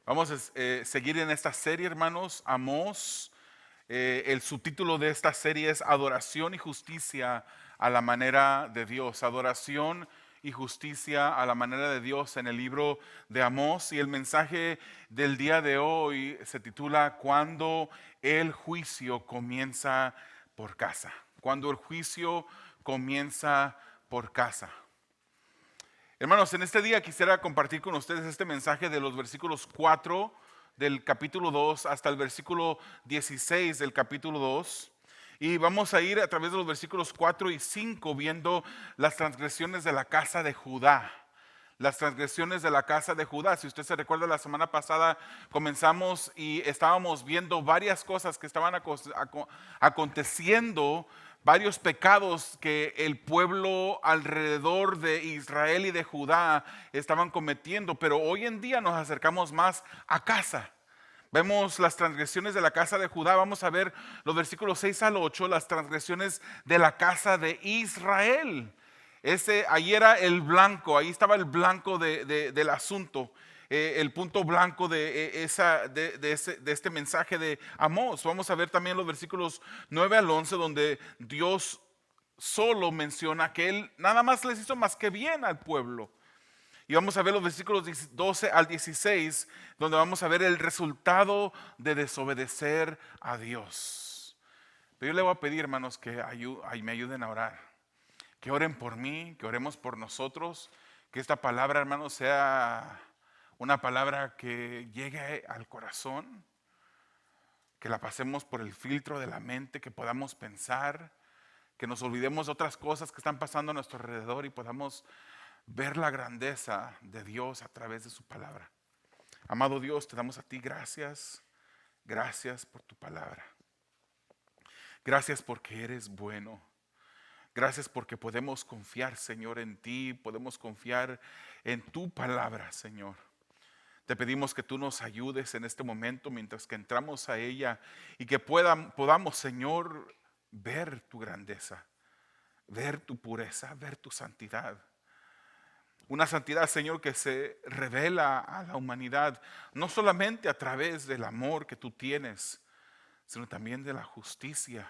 Vamos a seguir en esta serie, hermanos, Amós. El subtítulo de esta serie es Adoración y Justicia a la manera de Dios. Adoración y justicia a la manera de Dios en el libro de Amós. Y el mensaje del día de hoy se titula Cuando el juicio comienza por casa. Cuando el juicio comienza por casa. Hermanos, en este día quisiera compartir con ustedes este mensaje de los versículos 4 del capítulo 2 hasta el versículo 16 del capítulo 2. Y vamos a ir a través de los versículos 4 y 5 viendo las transgresiones de la casa de Judá. Las transgresiones de la casa de Judá. Si usted se recuerda, la semana pasada comenzamos y estábamos viendo varias cosas que estaban aconteciendo, varios pecados que el pueblo alrededor de Israel y de Judá estaban cometiendo. Pero hoy en día nos acercamos más a casa. Vemos las transgresiones de la casa de Judá. Vamos a ver los versículos 6 al 8, las transgresiones de la casa de Israel. Ahí era el blanco, ahí estaba el blanco del asunto, el punto blanco de este mensaje de Amós. Vamos a ver también los versículos 9 al 11, donde Dios solo menciona que Él nada más les hizo más que bien al pueblo. Y vamos a ver los versículos 12 al 16, donde vamos a ver el resultado de desobedecer a Dios. Pero yo le voy a pedir, hermanos, que me ayuden a orar. Que oren por mí, que oremos por nosotros, que esta palabra, hermanos, sea una palabra que llegue al corazón, que la pasemos por el filtro de la mente, que podamos pensar, que nos olvidemos de otras cosas que están pasando a nuestro alrededor y podamos ver la grandeza de Dios a través de su palabra. Amado Dios, te damos a ti gracias, gracias por tu palabra. Gracias porque eres bueno. Gracias porque podemos confiar, Señor, en ti, podemos confiar en tu palabra, Señor. Te pedimos que tú nos ayudes en este momento mientras que entramos a ella y que podamos, Señor, ver tu grandeza, ver tu pureza, ver tu santidad. Una santidad, Señor, que se revela a la humanidad, no solamente a través del amor que tú tienes, sino también de la justicia.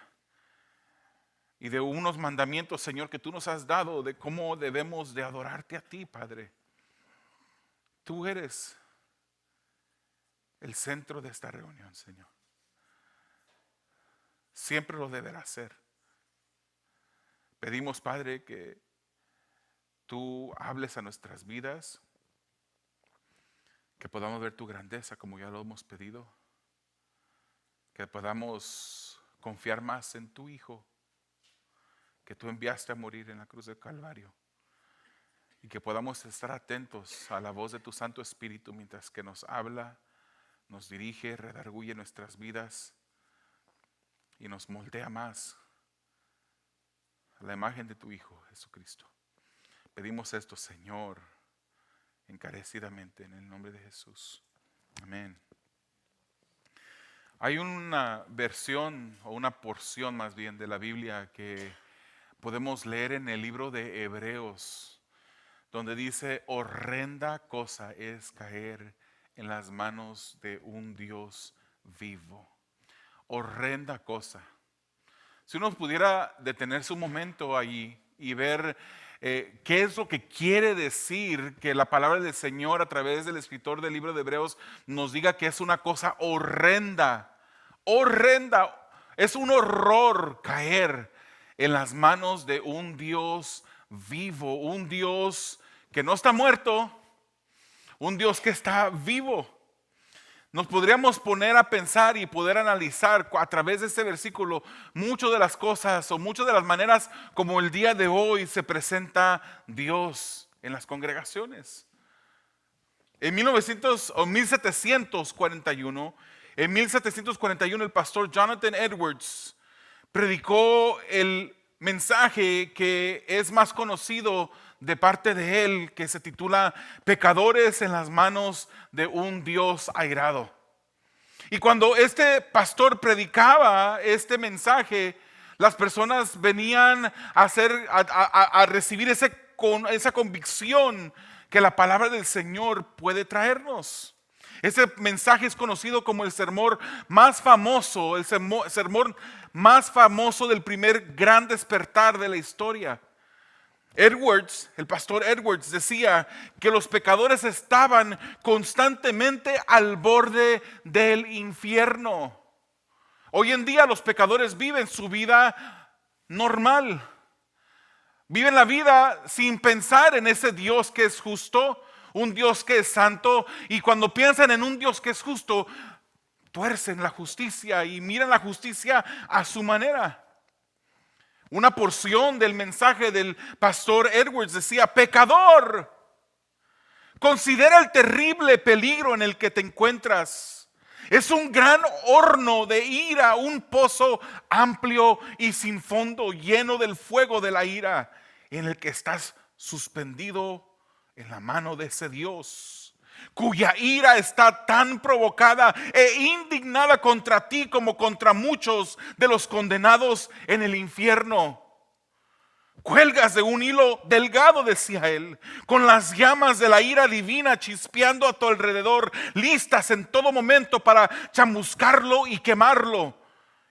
Y de unos mandamientos, Señor, que tú nos has dado de cómo debemos de adorarte a ti, Padre. Tú eres el centro de esta reunión, Señor. Siempre lo deberás ser. Pedimos, Padre, que tú hables a nuestras vidas, que podamos ver tu grandeza como ya lo hemos pedido, que podamos confiar más en tu Hijo, que tú enviaste a morir en la cruz del Calvario, y que podamos estar atentos a la voz de tu Santo Espíritu mientras que nos habla, nos dirige, redarguye nuestras vidas y nos moldea más a la imagen de tu Hijo Jesucristo. Pedimos esto, Señor, encarecidamente en el nombre de Jesús. Amén. Hay una versión o una porción más bien de la Biblia que podemos leer en el libro de Hebreos, donde dice: horrenda cosa es caer en las manos de un Dios vivo. Horrenda cosa. Si uno pudiera detenerse un momento allí y ver qué es lo que quiere decir que la palabra del Señor a través del escritor del libro de Hebreos nos diga que es una cosa horrenda. Horrenda. Es un horror caer en las manos de un Dios vivo, un Dios que no está muerto, un Dios que está vivo. Nos podríamos poner a pensar y poder analizar a través de este versículo muchas de las cosas o muchas de las maneras como el día de hoy se presenta Dios en las congregaciones. En 1741 el pastor Jonathan Edwards predicó el mensaje que es más conocido de parte de él, que se titula Pecadores en las manos de un Dios airado. Y cuando este pastor predicaba este mensaje, las personas venían a recibir esa convicción que la palabra del Señor puede traernos. Ese mensaje es conocido como el sermón más famoso, el sermón más famoso del primer gran despertar de la historia. Edwards, el pastor Edwards, decía que los pecadores estaban constantemente al borde del infierno. Hoy en día los pecadores viven su vida normal. Viven la vida sin pensar en ese Dios que es justo, un Dios que es santo. Y cuando piensan en un Dios que es justo, tuercen la justicia y miran la justicia a su manera. Una porción del mensaje del pastor Edwards decía: pecador, considera el terrible peligro en el que te encuentras. Es un gran horno de ira, un pozo amplio y sin fondo, lleno del fuego de la ira, en el que estás suspendido en la mano de ese Dios, cuya ira está tan provocada e indignada contra ti como contra muchos de los condenados en el infierno. Cuelgas de un hilo delgado, decía él, con las llamas de la ira divina chispeando a tu alrededor, listas en todo momento para chamuscarlo y quemarlo.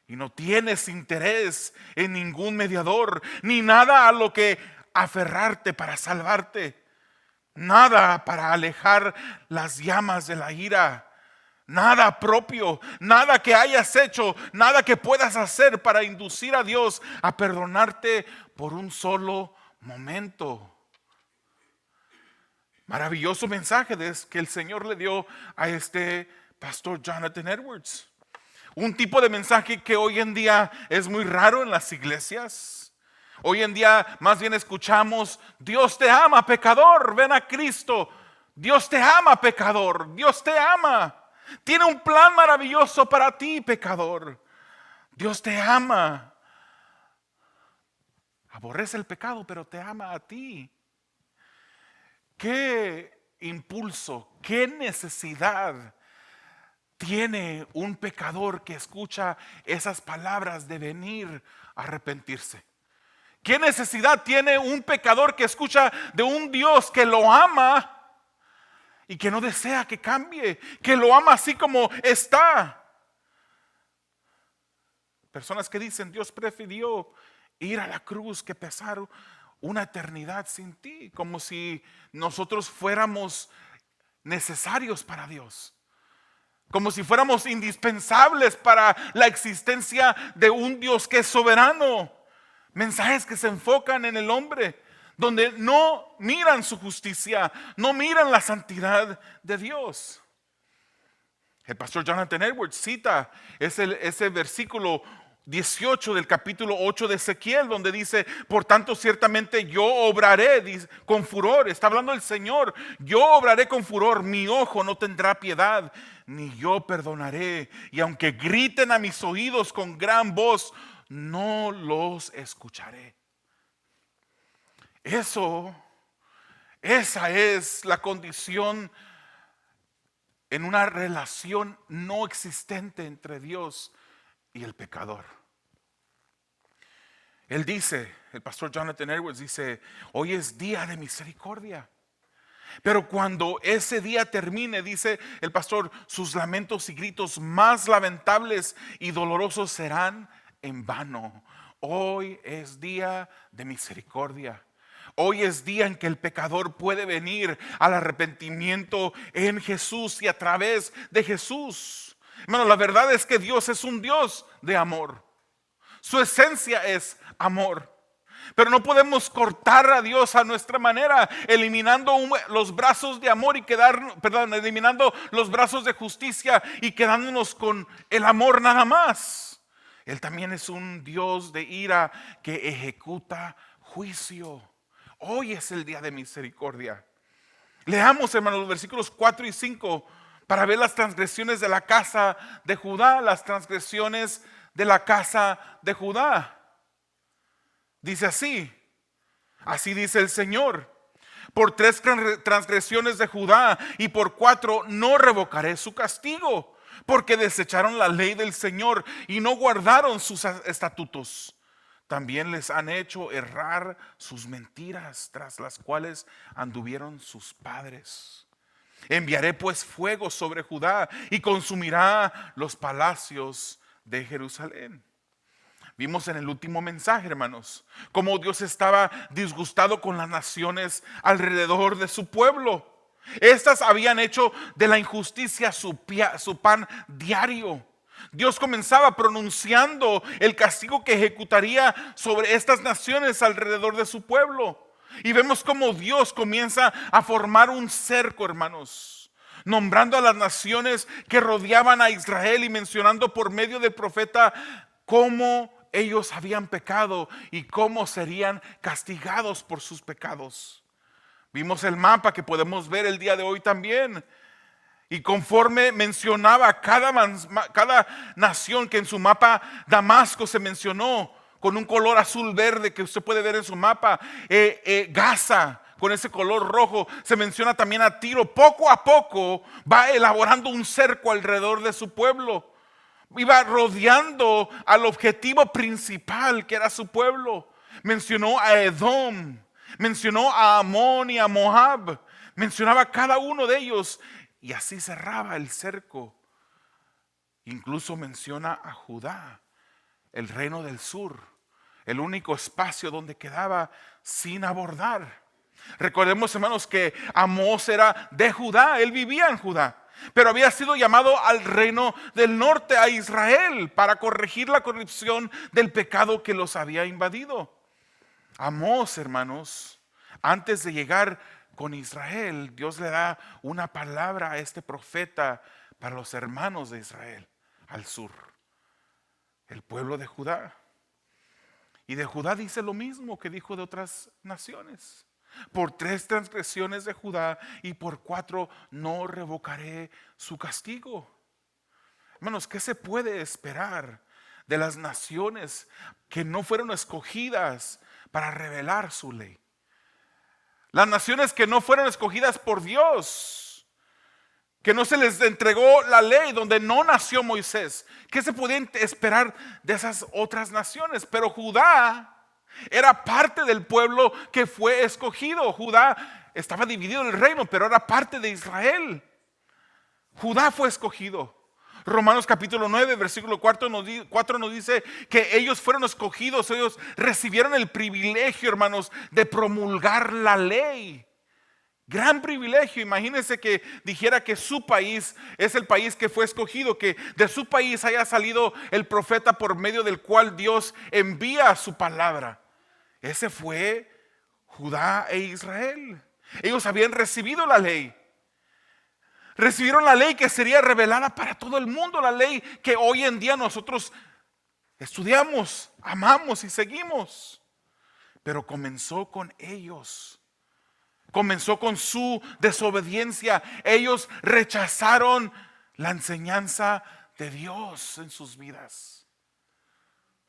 Y no tienes interés en ningún mediador, ni nada a lo que aferrarte para salvarte. Nada para alejar las llamas de la ira. Nada propio, nada que hayas hecho, nada que puedas hacer para inducir a Dios a perdonarte por un solo momento. Maravilloso mensaje que el Señor le dio a este pastor Jonathan Edwards. Un tipo de mensaje que hoy en día es muy raro en las iglesias. Hoy en día más bien escuchamos: Dios te ama, pecador, ven a Cristo. Dios te ama, pecador, Dios te ama. Tiene un plan maravilloso para ti, pecador. Dios te ama. Aborrece el pecado, pero te ama a ti. ¿Qué impulso, qué necesidad tiene un pecador que escucha esas palabras de venir a arrepentirse? ¿Qué necesidad tiene un pecador que escucha de un Dios que lo ama y que no desea que cambie, que lo ama así como está? Personas que dicen: Dios prefirió ir a la cruz que pasar una eternidad sin ti, como si nosotros fuéramos necesarios para Dios, como si fuéramos indispensables para la existencia de un Dios que es soberano. Mensajes que se enfocan en el hombre, donde no miran su justicia, no miran la santidad de Dios. El pastor Jonathan Edwards cita ese versículo 18 del capítulo 8 de Ezequiel, donde dice: por tanto ciertamente yo obraré con furor. Está hablando el Señor: yo obraré con furor, mi ojo no tendrá piedad, ni yo perdonaré. Y aunque griten a mis oídos con gran voz, no los escucharé. Esa es la condición en una relación no existente entre Dios y el pecador. Él dice, el pastor Jonathan Edwards dice: hoy es día de misericordia. Pero cuando ese día termine, dice el pastor, sus lamentos y gritos más lamentables y dolorosos serán en vano. Hoy es día de misericordia. Hoy es día en que el pecador puede venir al arrepentimiento en Jesús y a través de Jesús. Hermano, la verdad es que Dios es un Dios de amor. Su esencia es amor. Pero no podemos cortar a Dios a nuestra manera, eliminando los brazos de amor eliminando los brazos de justicia y quedándonos con el amor nada más. Él también es un Dios de ira que ejecuta juicio. Hoy es el día de misericordia. Leamos, hermanos, los versículos 4 y 5 para ver las transgresiones de la casa de Judá, las transgresiones de la casa de Judá. Dice así dice el Señor: por 3 transgresiones de Judá y por 4 no revocaré su castigo, porque desecharon la ley del Señor y no guardaron sus estatutos. También les han hecho errar sus mentiras, tras las cuales anduvieron sus padres. Enviaré pues fuego sobre Judá y consumirá los palacios de Jerusalén. Vimos en el último mensaje, hermanos, cómo Dios estaba disgustado con las naciones alrededor de su pueblo. Estas habían hecho de la injusticia su pan diario. Dios comenzaba pronunciando el castigo que ejecutaría sobre estas naciones alrededor de su pueblo. Y vemos cómo Dios comienza a formar un cerco, hermanos, nombrando a las naciones que rodeaban a Israel y mencionando por medio del profeta cómo ellos habían pecado y cómo serían castigados por sus pecados. Vimos el mapa que podemos ver el día de hoy también. Y conforme mencionaba cada nación, que en su mapa Damasco se mencionó con un color azul verde que usted puede ver en su mapa, Gaza con ese color rojo, se menciona también a Tiro. Poco a poco va elaborando un cerco alrededor de su pueblo. Iba rodeando al objetivo principal, que era su pueblo. Mencionó a Edom, mencionó a Amón y a Moab, mencionaba a cada uno de ellos. Y así cerraba el cerco. Incluso menciona a Judá, el reino del sur, el único espacio donde quedaba sin abordar. Recordemos, hermanos, que Amós era de Judá, él vivía en Judá, pero había sido llamado al reino del norte, a Israel, para corregir la corrupción del pecado que los había invadido. Amós, hermanos, antes de llegar con Israel, Dios le da una palabra a este profeta para los hermanos de Israel al sur, el pueblo de Judá. Y de Judá dice lo mismo que dijo de otras naciones: por 3 transgresiones de Judá y por 4 no revocaré su castigo. Hermanos, ¿qué se puede esperar de las naciones que no fueron escogidas para revelar su ley? Las naciones que no fueron escogidas por Dios, que no se les entregó la ley, donde no nació Moisés. ¿Qué se podía esperar de esas otras naciones? Pero Judá era parte del pueblo que fue escogido. Judá estaba dividido en el reino, pero era parte de Israel. Judá fue escogido. Romanos capítulo 9, versículo 4 nos dice que ellos fueron escogidos, ellos recibieron el privilegio, hermanos, de promulgar la ley. Gran privilegio. Imagínense que dijera que su país es el país que fue escogido, que de su país haya salido el profeta por medio del cual Dios envía su palabra. Ese fue Judá e Israel. Ellos habían recibido la ley. Recibieron la ley que sería revelada para todo el mundo, la ley que hoy en día nosotros estudiamos, amamos y seguimos. Pero comenzó con ellos. Comenzó con su desobediencia. Ellos rechazaron la enseñanza de Dios en sus vidas.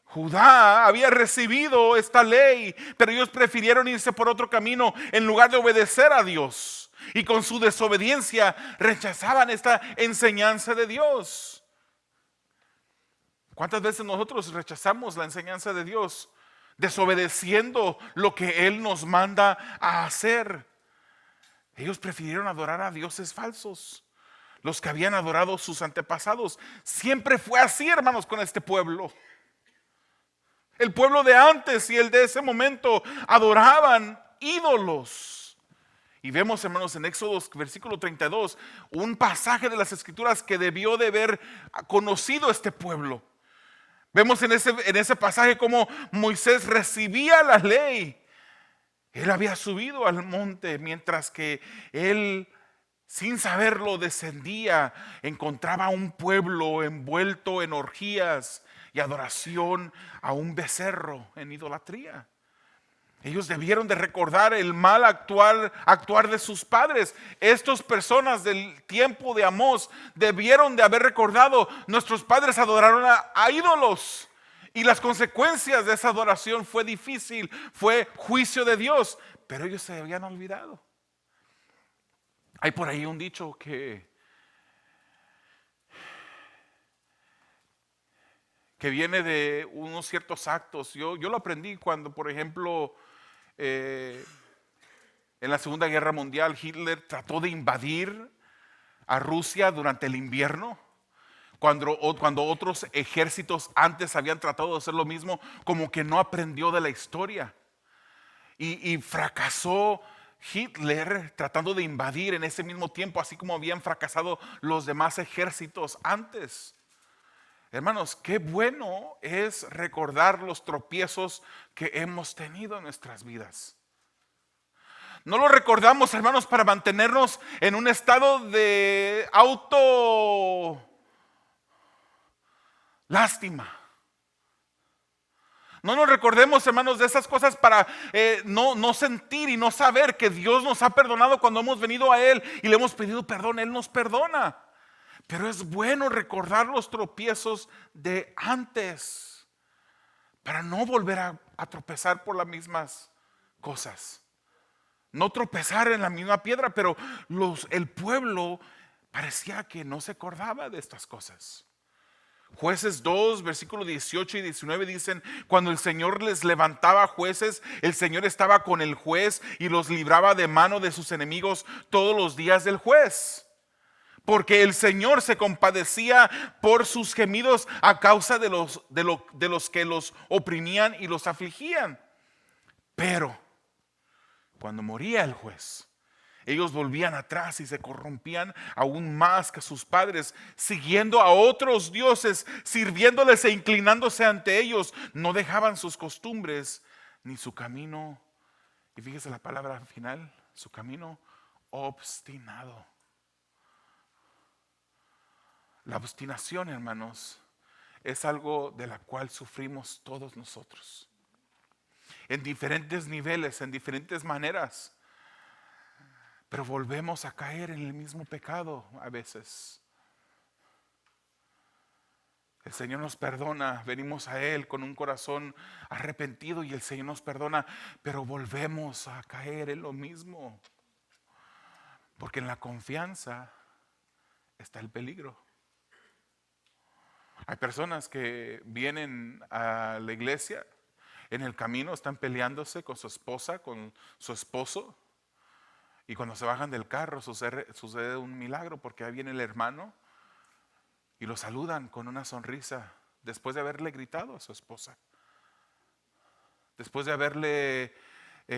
Judá había recibido esta ley, pero ellos prefirieron irse por otro camino en lugar de obedecer a Dios. Y con su desobediencia rechazaban esta enseñanza de Dios. ¿Cuántas veces nosotros rechazamos la enseñanza de Dios, desobedeciendo lo que Él nos manda a hacer? Ellos prefirieron adorar a dioses falsos, los que habían adorado sus antepasados. Siempre fue así, hermanos, con este pueblo. El pueblo de antes y el de ese momento adoraban ídolos. Y vemos, hermanos, en Éxodo versículo 32, un pasaje de las Escrituras que debió de haber conocido este pueblo. Vemos en ese pasaje cómo Moisés recibía la ley. Él había subido al monte, mientras que él, sin saberlo, descendía, encontraba a un pueblo envuelto en orgías y adoración a un becerro, en idolatría. Ellos debieron de recordar el mal actuar de sus padres. Estas personas del tiempo de Amós debieron de haber recordado: nuestros padres adoraron a ídolos, y las consecuencias de esa adoración fue difícil, fue juicio de Dios. Pero ellos se habían olvidado. Hay por ahí un dicho que viene de unos ciertos actos. Yo lo aprendí cuando, por ejemplo, en la Segunda Guerra Mundial, Hitler trató de invadir a Rusia durante el invierno, cuando otros ejércitos antes habían tratado de hacer lo mismo, como que no aprendió de la historia. Y fracasó Hitler tratando de invadir en ese mismo tiempo, así como habían fracasado los demás ejércitos antes. Hermanos, qué bueno es recordar los tropiezos que hemos tenido en nuestras vidas. No lo recordamos, hermanos, para mantenernos en un estado de lástima. No nos recordemos, hermanos, de esas cosas para no sentir y no saber que Dios nos ha perdonado cuando hemos venido a Él y le hemos pedido perdón. Él nos perdona. Pero es bueno recordar los tropiezos de antes para no volver a tropezar por las mismas cosas. No tropezar en la misma piedra, pero el pueblo parecía que no se acordaba de estas cosas. Jueces 2, versículos 18 y 19 dicen: cuando el Señor les levantaba jueces, el Señor estaba con el juez y los libraba de mano de sus enemigos todos los días del juez. Porque el Señor se compadecía por sus gemidos a causa de los que los oprimían y los afligían. Pero cuando moría el juez, ellos volvían atrás y se corrompían aún más que sus padres, siguiendo a otros dioses, sirviéndoles e inclinándose ante ellos. No dejaban sus costumbres ni su camino. Y fíjese la palabra final, su camino obstinado. La obstinación, hermanos, es algo de la cual sufrimos todos nosotros. En diferentes niveles, en diferentes maneras. Pero volvemos a caer en el mismo pecado a veces. El Señor nos perdona, venimos a Él con un corazón arrepentido y el Señor nos perdona, pero volvemos a caer en lo mismo. Porque en la confianza está el peligro. Hay personas que vienen a la iglesia, en el camino están peleándose con su esposa, con su esposo, y cuando se bajan del carro sucede un milagro, porque ahí viene el hermano y lo saludan con una sonrisa después de haberle gritado a su esposa, después de haberle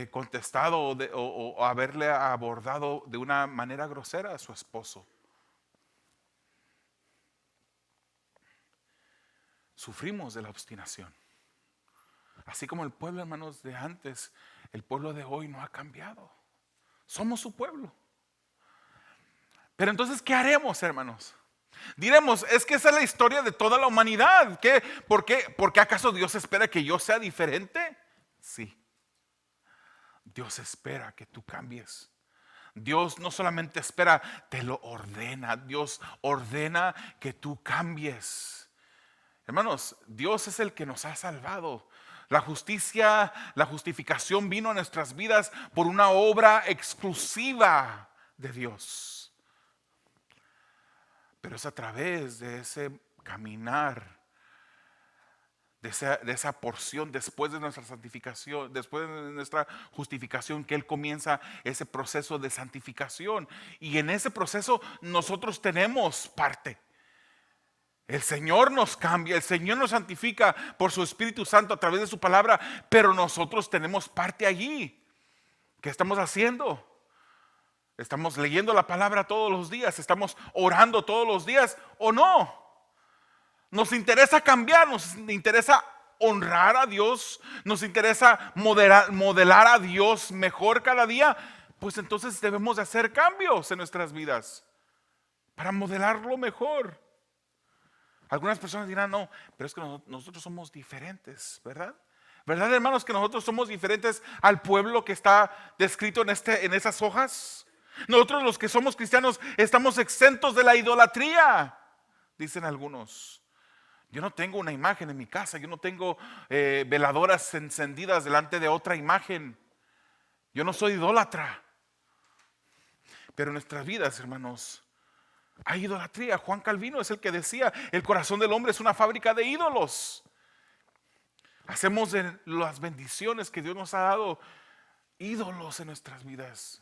contestado o haberle abordado de una manera grosera a su esposo. Sufrimos de la obstinación. Así como el pueblo, hermanos, de antes, el pueblo de hoy no ha cambiado. Somos su pueblo. Pero entonces, ¿qué haremos, hermanos? Diremos: es que esa es la historia de toda la humanidad. ¿Por qué acaso Dios espera que yo sea diferente? Sí. Dios espera que tú cambies. Dios no solamente espera, te lo ordena. Dios ordena que tú cambies. Hermanos, Dios es el que nos ha salvado. La justicia, la justificación vino a nuestras vidas por una obra exclusiva de Dios. Pero es a través de ese caminar, de esa porción después de nuestra santificación, después de nuestra justificación, que Él comienza ese proceso de santificación. Y en ese proceso nosotros tenemos parte. El Señor nos cambia, el Señor nos santifica por su Espíritu Santo a través de su palabra, pero nosotros tenemos parte allí. ¿Qué estamos haciendo? ¿Estamos leyendo la palabra todos los días? ¿Estamos orando todos los días o no? Nos interesa cambiar, nos interesa honrar a Dios, nos interesa modelar a Dios mejor cada día. Pues entonces debemos de hacer cambios en nuestras vidas para modelarlo mejor. Algunas personas dirán: no, pero es que nosotros somos diferentes, ¿verdad? ¿Verdad, hermanos, que nosotros somos diferentes al pueblo que está descrito en esas hojas? Nosotros, los que somos cristianos, estamos exentos de la idolatría, dicen algunos. Yo no tengo una imagen en mi casa, yo no tengo veladoras encendidas delante de otra imagen. Yo no soy idólatra. Pero en nuestras vidas, hermanos, hay idolatría. Juan Calvino es el que decía: el corazón del hombre es una fábrica de ídolos. Hacemos de las bendiciones que Dios nos ha dado ídolos en nuestras vidas.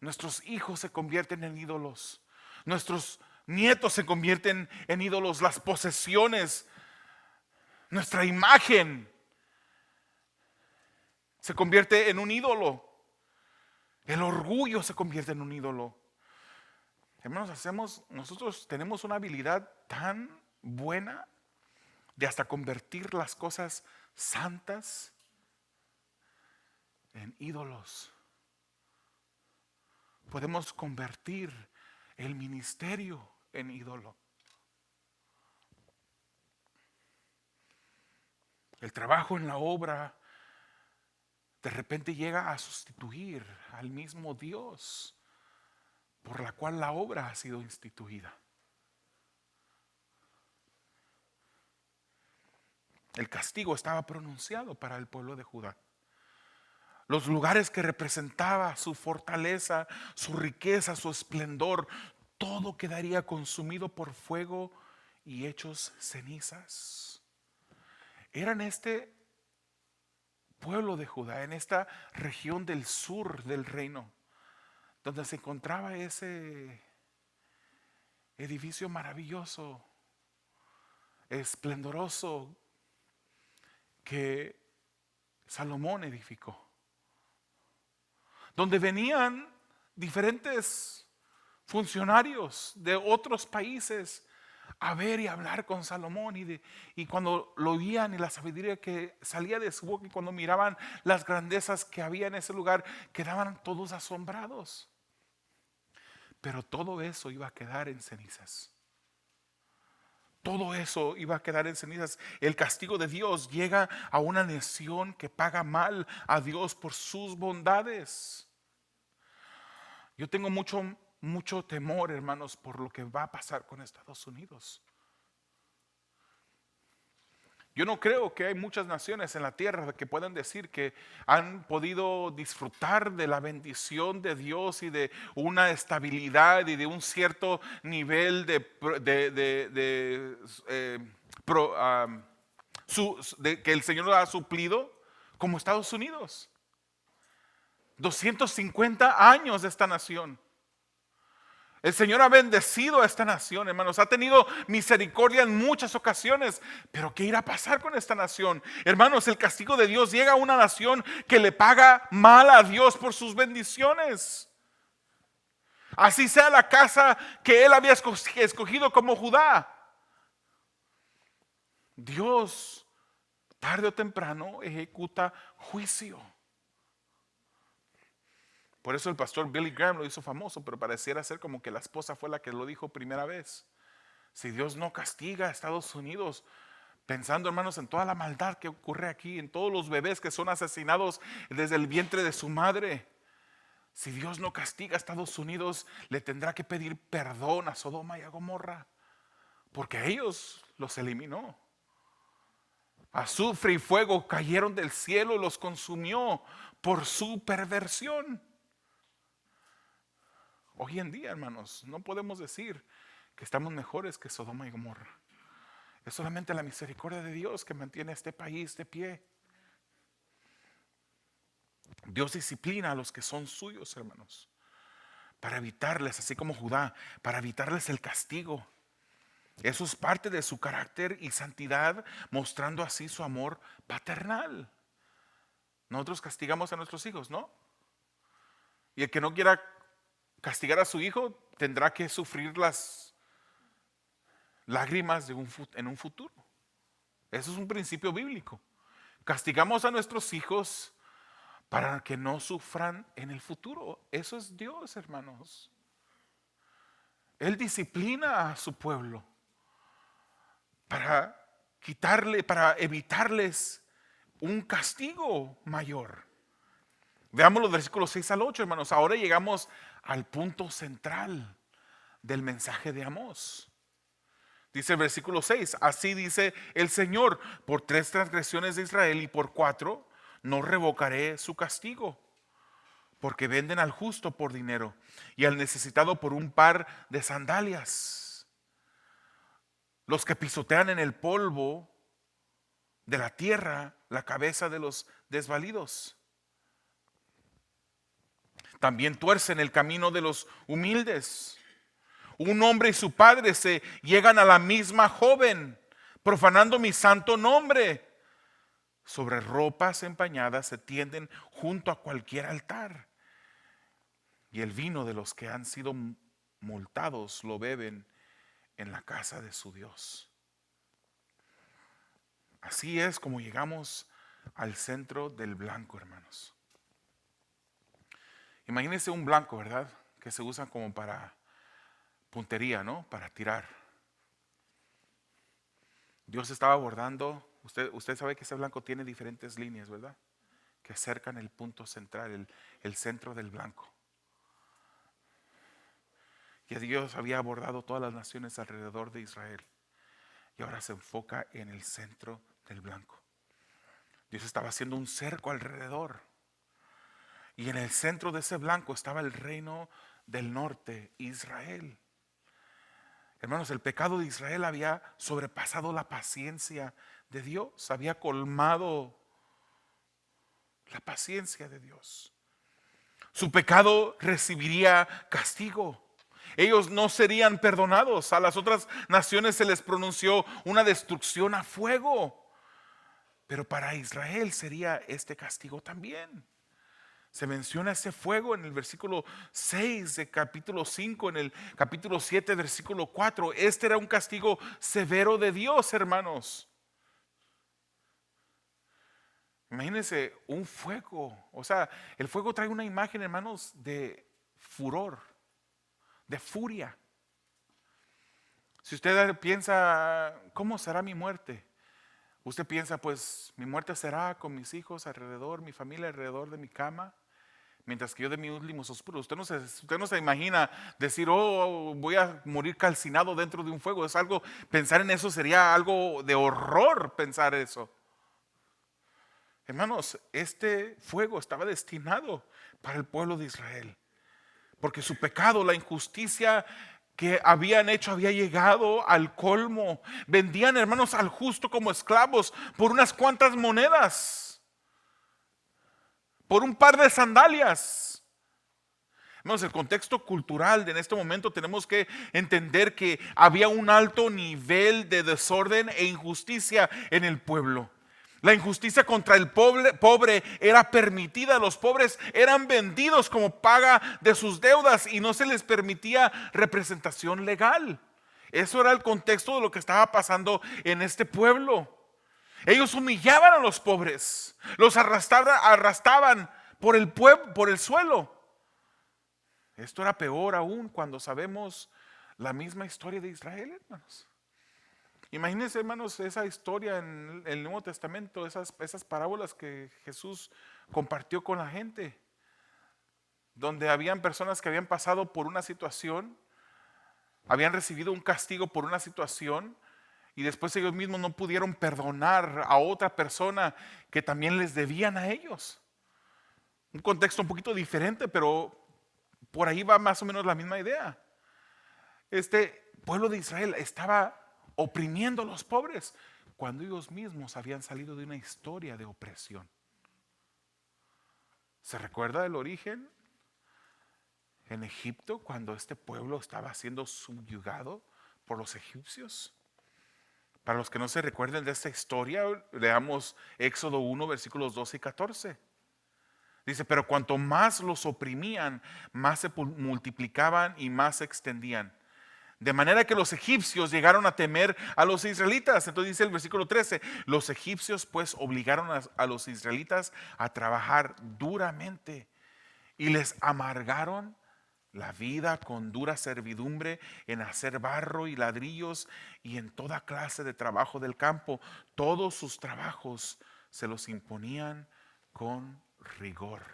Nuestros hijos se convierten en ídolos. Nuestros nietos se convierten en ídolos, las posesiones, nuestra imagen se convierte en un ídolo. El orgullo se convierte en un ídolo. Hermanos, nosotros tenemos una habilidad tan buena de hasta convertir las cosas santas en ídolos. Podemos convertir el ministerio en ídolo. El trabajo en la obra de repente llega a sustituir al mismo Dios por la cual la obra ha sido instituida. El castigo estaba pronunciado para el pueblo de Judá. Los lugares que representaba su fortaleza, su riqueza, su esplendor, todo quedaría consumido por fuego y hechos cenizas. Era en este pueblo de Judá, en esta región del sur del reino, donde se encontraba ese edificio maravilloso, esplendoroso, que Salomón edificó, donde venían diferentes funcionarios de otros países a ver y hablar con Salomón, y cuando lo oían y la sabiduría que salía de su boca, y cuando miraban las grandezas que había en ese lugar, quedaban todos asombrados. Pero todo eso iba a quedar en cenizas. Todo eso iba a quedar en cenizas. El castigo de Dios llega a una nación que paga mal a Dios por sus bondades. Yo tengo mucho temor, hermanos, por lo que va a pasar con Estados Unidos. Yo no creo que hay muchas naciones en la tierra que puedan decir que han podido disfrutar de la bendición de Dios y de una estabilidad y de un cierto nivel de que el Señor ha suplido como Estados Unidos. 250 años de esta nación. El Señor ha bendecido a esta nación, hermanos. Ha tenido misericordia en muchas ocasiones. Pero ¿qué irá a pasar con esta nación? Hermanos, el castigo de Dios llega a una nación que le paga mal a Dios por sus bendiciones. Así sea la casa que Él había escogido como Judá. Dios, tarde o temprano, ejecuta juicio. Por eso el pastor Billy Graham lo hizo famoso, pero pareciera ser como que la esposa fue la que lo dijo primera vez. Si Dios no castiga a Estados Unidos, pensando, hermanos, en toda la maldad que ocurre aquí, en todos los bebés que son asesinados desde el vientre de su madre, si Dios no castiga a Estados Unidos, le tendrá que pedir perdón a Sodoma y a Gomorra, porque a ellos los eliminó. Azufre y fuego cayeron del cielo y los consumió por su perversión. Hoy en día, hermanos, no podemos decir que estamos mejores que Sodoma y Gomorra. Es solamente la misericordia de Dios que mantiene a este país de pie. Dios disciplina a los que son suyos, hermanos, para evitarles, así como Judá, para evitarles el castigo. Eso es parte de su carácter y santidad, mostrando así su amor paternal. Nosotros castigamos a nuestros hijos, ¿no? Y el que no quiera castigar a su hijo tendrá que sufrir las lágrimas en un futuro. Eso es un principio bíblico. Castigamos a nuestros hijos para que no sufran en el futuro. Eso es Dios, hermanos. Él disciplina a su pueblo para evitarles un castigo mayor. Veamos los versículos 6 al 8, hermanos. Ahora llegamos al punto central del mensaje de Amós. Dice el versículo 6: así dice el Señor, por 3 transgresiones de Israel y por 4 no revocaré su castigo, porque venden al justo por dinero y al necesitado por un par de sandalias. Los que pisotean en el polvo de la tierra la cabeza de los desvalidos. También tuercen el camino de los humildes. Un hombre y su padre se llegan a la misma joven, profanando mi santo nombre. Sobre ropas empañadas se tienden junto a cualquier altar. Y el vino de los que han sido multados lo beben en la casa de su Dios. Así es como llegamos al centro del blanco, hermanos. Imagínense un blanco, ¿verdad? Que se usa como para puntería, ¿no? Para tirar. Dios estaba bordando. Usted sabe que ese blanco tiene diferentes líneas, ¿verdad? Que cercan el punto central, el centro del blanco. Y Dios había bordado todas las naciones alrededor de Israel. Y ahora se enfoca en el centro del blanco. Dios estaba haciendo un cerco alrededor. Y en el centro de ese blanco estaba el reino del norte, Israel. Hermanos, el pecado de Israel había sobrepasado la paciencia de Dios. Había colmado la paciencia de Dios. Su pecado recibiría castigo. Ellos no serían perdonados. A las otras naciones se les pronunció una destrucción a fuego. Pero para Israel sería este castigo también. Se menciona ese fuego en el versículo 6 de capítulo 5, en el capítulo 7, versículo 4. Este era un castigo severo de Dios, hermanos. Imagínense un fuego. O sea, el fuego trae una imagen, hermanos, de furor, de furia. Si usted piensa, ¿cómo será mi muerte? Usted piensa, pues mi muerte será con mis hijos alrededor, mi familia alrededor de mi cama, mientras que yo de mis últimos suspiros. Usted no se imagina decir, oh, voy a morir calcinado dentro de un fuego. Es algo, pensar en eso sería algo de horror, pensar eso. Hermanos, este fuego estaba destinado para el pueblo de Israel, porque su pecado, la injusticia que habían hecho había llegado al colmo. Vendían, hermanos, al justo como esclavos por unas cuantas monedas, por un par de sandalias. Hermanos, el contexto cultural de en este momento tenemos que entender que había un alto nivel de desorden e injusticia en el pueblo. La injusticia contra el pobre era permitida. Los pobres eran vendidos como paga de sus deudas y no se les permitía representación legal. Eso era el contexto de lo que estaba pasando en este pueblo. Ellos humillaban a los pobres, los arrastraban por el suelo. Esto era peor aún cuando sabemos la misma historia de Israel, hermanos. Imagínense, hermanos, esa historia en el Nuevo Testamento, esas parábolas que Jesús compartió con la gente, donde habían personas que habían pasado por una situación, habían recibido un castigo por una situación y después ellos mismos no pudieron perdonar a otra persona que también les debían a ellos. Un contexto un poquito diferente, pero por ahí va más o menos la misma idea. Este pueblo de Israel estaba oprimiendo a los pobres cuando ellos mismos habían salido de una historia de opresión. ¿Se recuerda del origen? En Egipto, cuando este pueblo estaba siendo subyugado por los egipcios. Para los que no se recuerden de esta historia, leamos Éxodo 1, versículos 12 y 14. Dice, pero cuanto más los oprimían, más se multiplicaban y más se extendían. De manera que los egipcios llegaron a temer a los israelitas. Entonces dice el versículo 13, los egipcios pues obligaron a los israelitas a trabajar duramente y les amargaron la vida con dura servidumbre en hacer barro y ladrillos y en toda clase de trabajo del campo. Todos sus trabajos se los imponían con rigor.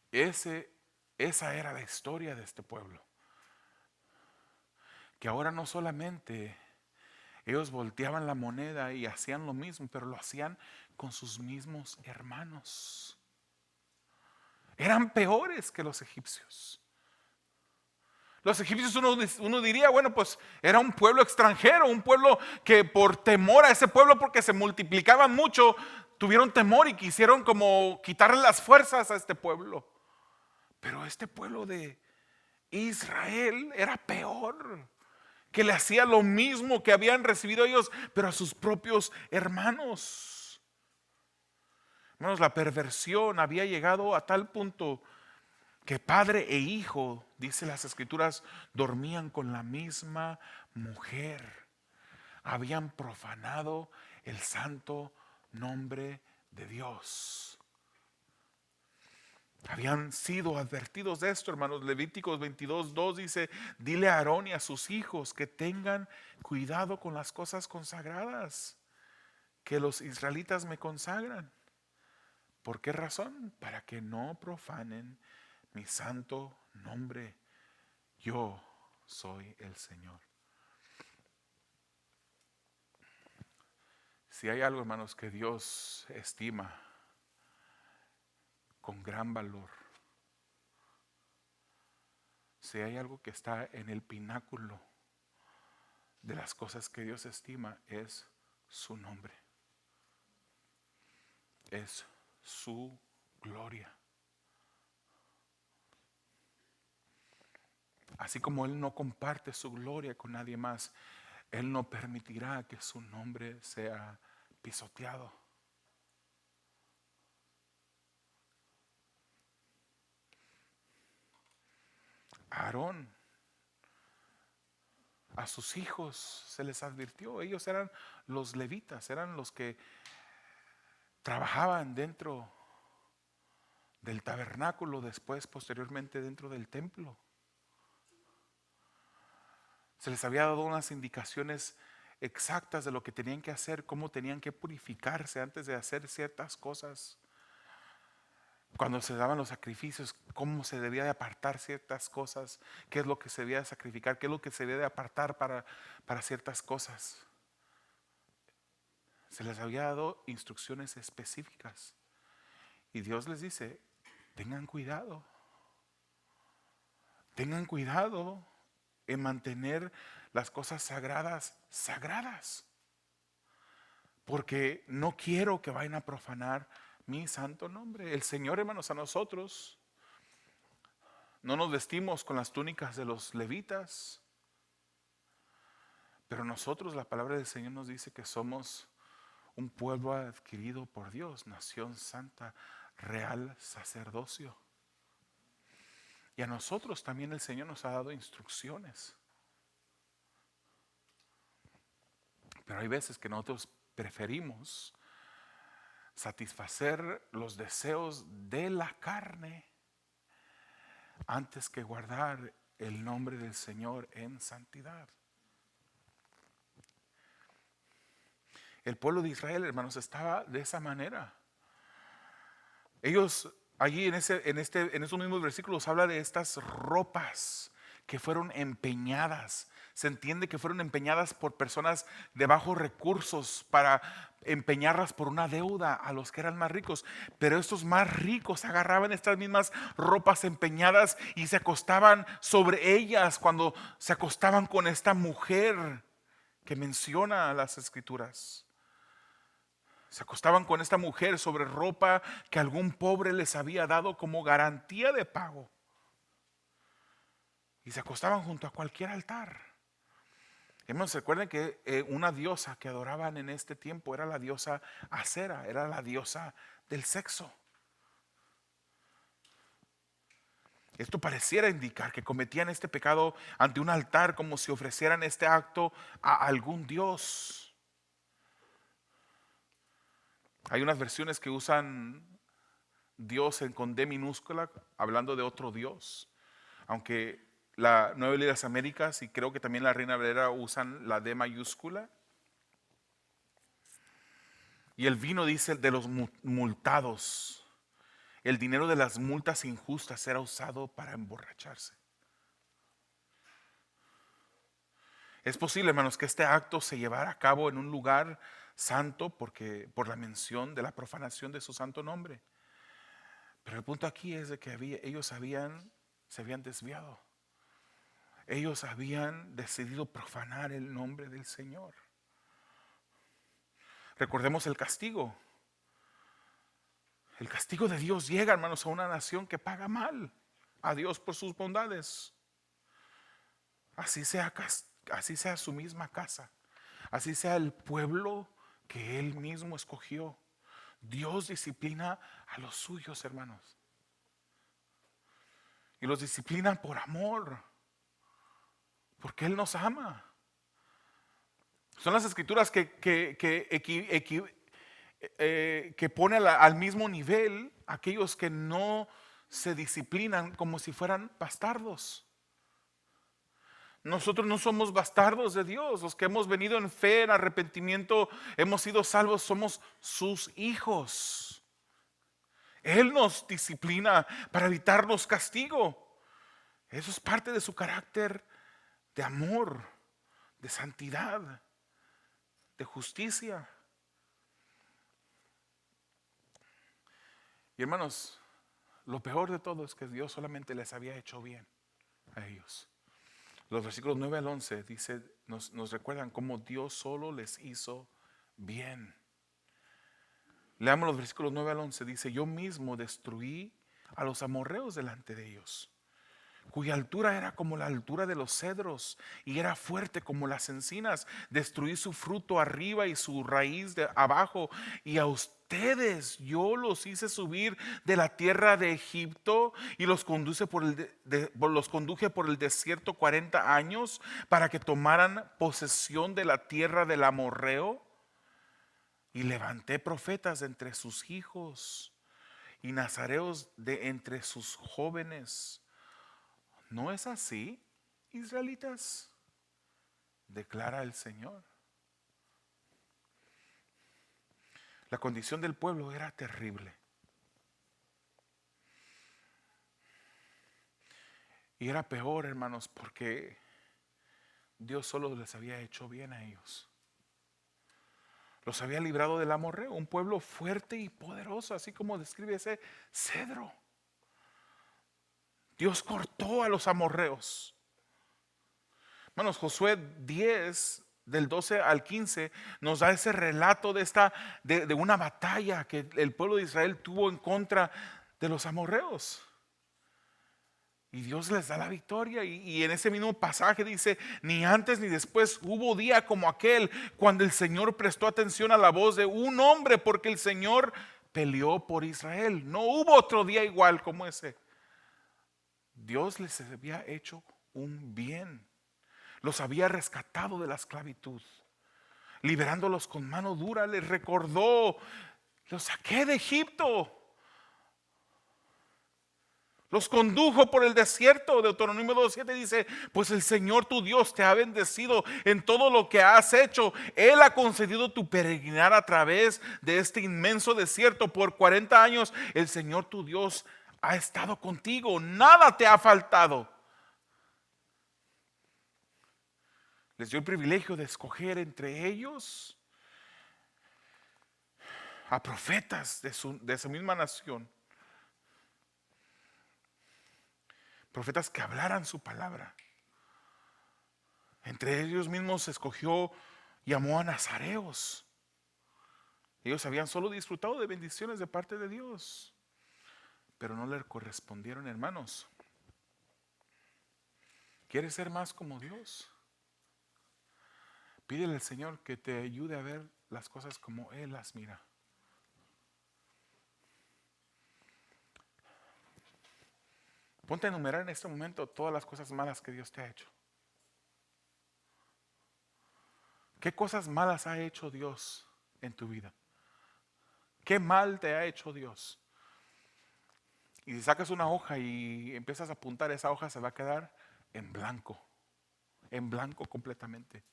Esa era la historia de este pueblo. Que ahora no solamente ellos volteaban la moneda y hacían lo mismo, pero lo hacían con sus mismos hermanos. Eran peores que los egipcios. Los egipcios uno diría, bueno, pues era un pueblo extranjero, un pueblo que por temor a ese pueblo, porque se multiplicaban mucho, tuvieron temor y quisieron como quitarle las fuerzas a este pueblo. Pero este pueblo de Israel era peor, que le hacía lo mismo que habían recibido ellos, pero a sus propios hermanos. Hermanos, la perversión había llegado a tal punto que padre e hijo, dice las escrituras, dormían con la misma mujer. Habían profanado el santo nombre de Dios. Habían sido advertidos de esto, hermanos. Levíticos 22:2 dice: dile a Aarón y a sus hijos que tengan cuidado con las cosas consagradas que los israelitas me consagran. ¿Por qué razón? Para que no profanen mi santo nombre. Yo soy el Señor. Si hay algo, hermanos, que Dios estima con gran valor, si hay algo que está en el pináculo de las cosas que Dios estima, es su nombre, es su gloria. Así como Él no comparte su gloria con nadie más, Él no permitirá que su nombre sea pisoteado. Aarón, a sus hijos se les advirtió. Ellos eran los levitas, eran los que trabajaban dentro del tabernáculo, después posteriormente dentro del templo. Se les había dado unas indicaciones exactas de lo que tenían que hacer, cómo tenían que purificarse antes de hacer ciertas cosas. Cuando se daban los sacrificios, cómo se debía de apartar ciertas cosas, qué es lo que se debía de sacrificar, qué es lo que se debía de apartar para ciertas cosas. Se les había dado instrucciones específicas. Y Dios les dice: tengan cuidado en mantener las cosas sagradas, sagradas. Porque no quiero que vayan a profanar mi santo nombre. El Señor, hermanos, a nosotros no nos vestimos con las túnicas de los levitas, pero nosotros, la palabra del Señor nos dice que somos un pueblo adquirido por Dios, nación santa, real sacerdocio. Y a nosotros también el Señor nos ha dado instrucciones. Pero hay veces que nosotros preferimos satisfacer los deseos de la carne antes que guardar el nombre del Señor en santidad. El pueblo de Israel, hermanos, estaba de esa manera. Ellos allí en esos mismos versículos habla de estas ropas que fueron empeñadas. Se entiende que fueron empeñadas por personas de bajos recursos para empeñarlas por una deuda a los que eran más ricos. Pero estos más ricos agarraban estas mismas ropas empeñadas y se acostaban sobre ellas cuando se acostaban con esta mujer que menciona las escrituras. Se acostaban con esta mujer sobre ropa que algún pobre les había dado como garantía de pago. Y se acostaban junto a cualquier altar. Hermanos, recuerden que una diosa que adoraban en este tiempo era la diosa Acera, era la diosa del sexo. Esto pareciera indicar que cometían este pecado ante un altar como si ofrecieran este acto a algún dios. Hay unas versiones que usan Dios con D minúscula, hablando de otro Dios. Aunque la Nueva Biblia de las Américas y creo que también la Reina Valera usan la D mayúscula. Y el vino, dice, de los multados. El dinero de las multas injustas era usado para emborracharse. Es posible, hermanos, que este acto se llevara a cabo en un lugar santo por la mención de la profanación de su santo nombre. Pero el punto aquí es de que ellos se habían desviado. Ellos habían decidido profanar el nombre del Señor. Recordemos el castigo. El castigo de Dios llega, hermanos, a una nación que paga mal a Dios por sus bondades. así sea su misma casa, así sea el pueblo que Él mismo escogió. Dios disciplina a los suyos, hermanos. Y los disciplina por amor, porque Él nos ama. Son las escrituras que pone al mismo nivel aquellos que no se disciplinan como si fueran bastardos. Nosotros no somos bastardos de Dios. Los que hemos venido en fe, en arrepentimiento, hemos sido salvos, somos sus hijos. Él nos disciplina para evitarnos castigo. Eso es parte de su carácter de amor, de santidad, de justicia. Y hermanos, lo peor de todo es que Dios solamente les había hecho bien a ellos. Los versículos 9 al 11 nos recuerdan cómo Dios solo les hizo bien. Leamos los versículos 9 al 11. Dice: yo mismo destruí a los amorreos delante de ellos, cuya altura era como la altura de los cedros y era fuerte como las encinas. Destruí su fruto arriba y su raíz de abajo, y a ustedes yo los hice subir de la tierra de Egipto y los conduje por el desierto 40 años para que tomaran posesión de la tierra del amorreo. Y levanté profetas de entre sus hijos y nazareos de entre sus jóvenes. ¿No es así, israelitas?, declara el Señor. La condición del pueblo era terrible. Y era peor, hermanos, porque Dios solo les había hecho bien a ellos. Los había librado del amorreo, un pueblo fuerte y poderoso, así como describe ese cedro. Dios cortó a los amorreos. Hermanos, Josué 10, del 12 al 15, nos da ese relato de una batalla que el pueblo de Israel tuvo en contra de los amorreos. Y Dios les da la victoria. Y en ese mismo pasaje dice: ni antes ni después hubo día como aquel, cuando el Señor prestó atención a la voz de un hombre, porque el Señor peleó por Israel. No hubo otro día igual como ese. Dios les había hecho un bien. Los había rescatado de la esclavitud, liberándolos con mano dura. Les recordó: los saqué de Egipto, los condujo por el desierto. Deuteronomio 2:7 dice: pues el Señor tu Dios te ha bendecido en todo lo que has hecho. Él ha concedido tu peregrinar a través de este inmenso desierto. Por 40 años el Señor tu Dios ha estado contigo, nada te ha faltado. Les dio el privilegio de escoger entre ellos a profetas de su misma nación. Profetas que hablaran su palabra. Entre ellos mismos escogió, llamó a nazareos. Ellos habían solo disfrutado de bendiciones de parte de Dios, pero no le correspondieron, hermanos. ¿Quieres ser más como Dios? Pídele al Señor que te ayude a ver las cosas como Él las mira. Ponte a enumerar en este momento todas las cosas malas que Dios te ha hecho. ¿Qué cosas malas ha hecho Dios en tu vida? ¿Qué mal te ha hecho Dios? Y si sacas una hoja y empiezas a apuntar, esa hoja se va a quedar en blanco completamente.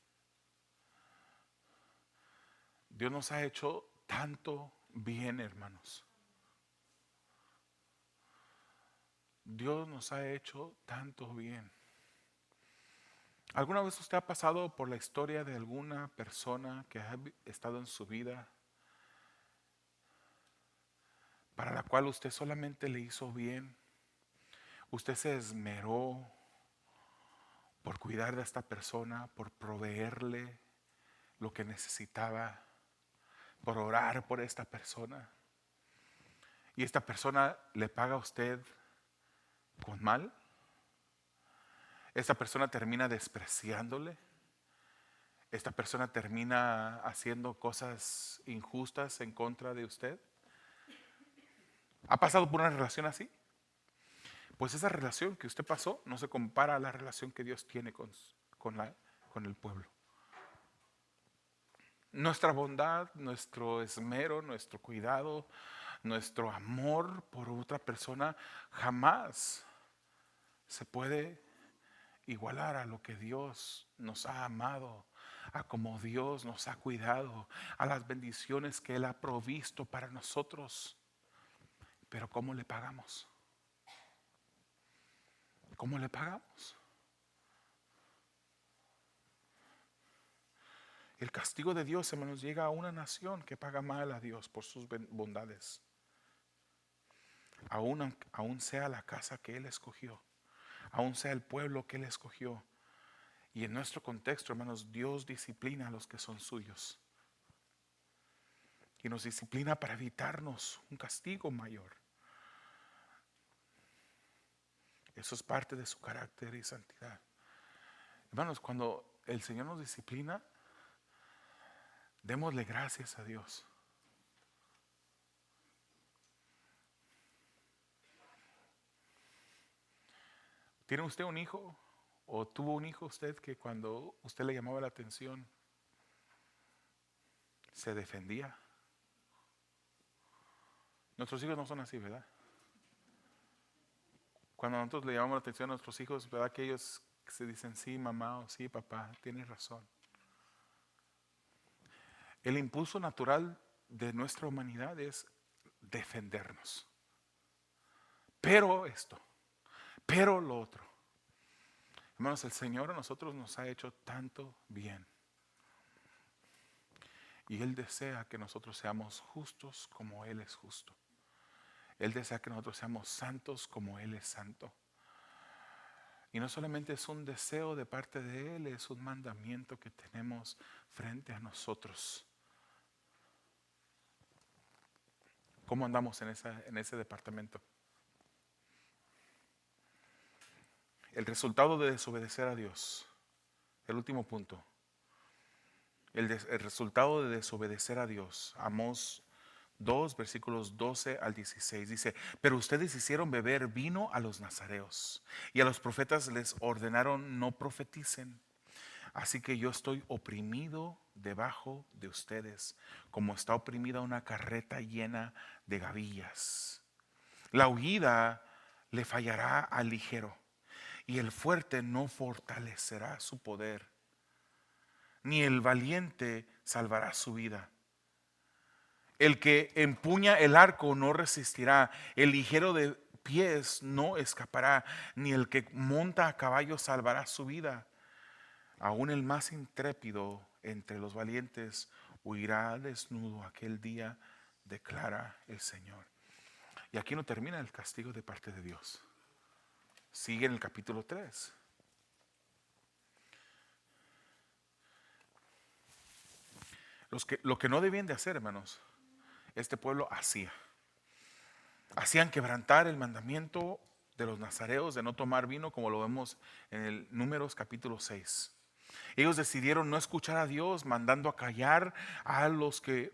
Dios nos ha hecho tanto bien, hermanos. Dios nos ha hecho tanto bien. ¿Alguna vez usted ha pasado por la historia de alguna persona que ha estado en su vida, para la cual usted solamente le hizo bien? Usted se esmeró por cuidar de esta persona, por proveerle lo que necesitaba, por orar por esta persona. Y esta persona le paga a usted con mal. esta persona termina despreciándole, esta persona termina haciendo cosas injustas en contra de usted. ¿Ha pasado por una relación así? Pues esa relación que usted pasó no se compara a la relación que Dios tiene con el pueblo. Nuestra bondad, nuestro esmero, nuestro cuidado, nuestro amor por otra persona jamás se puede igualar a lo que Dios nos ha amado, a como Dios nos ha cuidado, a las bendiciones que Él ha provisto para nosotros. Pero ¿cómo le pagamos? ¿Cómo le pagamos? El castigo de Dios, hermanos, llega a una nación que paga mal a Dios por sus bondades. Aún sea la casa que Él escogió, aún sea el pueblo que Él escogió. Y en nuestro contexto, hermanos, Dios disciplina a los que son suyos. Y nos disciplina para evitarnos un castigo mayor. Eso es parte de su carácter y santidad. Hermanos, cuando el Señor nos disciplina, démosle gracias a Dios. ¿Tiene usted un hijo? ¿O tuvo un hijo usted que cuando usted le llamaba la atención se defendía? Nuestros hijos no son así, ¿verdad? Cuando nosotros le llamamos la atención a nuestros hijos, ¿verdad que ellos se dicen sí, mamá, o sí, papá, tienes razón? El impulso natural de nuestra humanidad es defendernos. Pero esto, pero lo otro. Hermanos, el Señor a nosotros nos ha hecho tanto bien. Y Él desea que nosotros seamos justos como Él es justo. Él desea que nosotros seamos santos como Él es santo. Y no solamente es un deseo de parte de Él, es un mandamiento que tenemos frente a nosotros. ¿Cómo andamos en ese departamento? El resultado de desobedecer a Dios. El último punto. El resultado de desobedecer a Dios. Amós 2, versículos 12 al 16. Dice: pero ustedes hicieron beber vino a los nazareos, y a los profetas les ordenaron no profeticen. Así que yo estoy oprimido debajo de ustedes, como está oprimida una carreta llena de gavillas. La huida le fallará al ligero, y el fuerte no fortalecerá su poder, ni el valiente salvará su vida. El que empuña el arco no resistirá, el ligero de pies no escapará, ni el que monta a caballo salvará su vida. Aún el más intrépido entre los valientes huirá desnudo aquel día, declara el Señor. Y aquí no termina el castigo de parte de Dios. Sigue en el capítulo 3. Lo que no debían de hacer, hermanos, este pueblo hacían quebrantar el mandamiento de los nazareos de no tomar vino, como lo vemos en el Números capítulo 6. Ellos decidieron no escuchar a Dios, mandando a callar a los que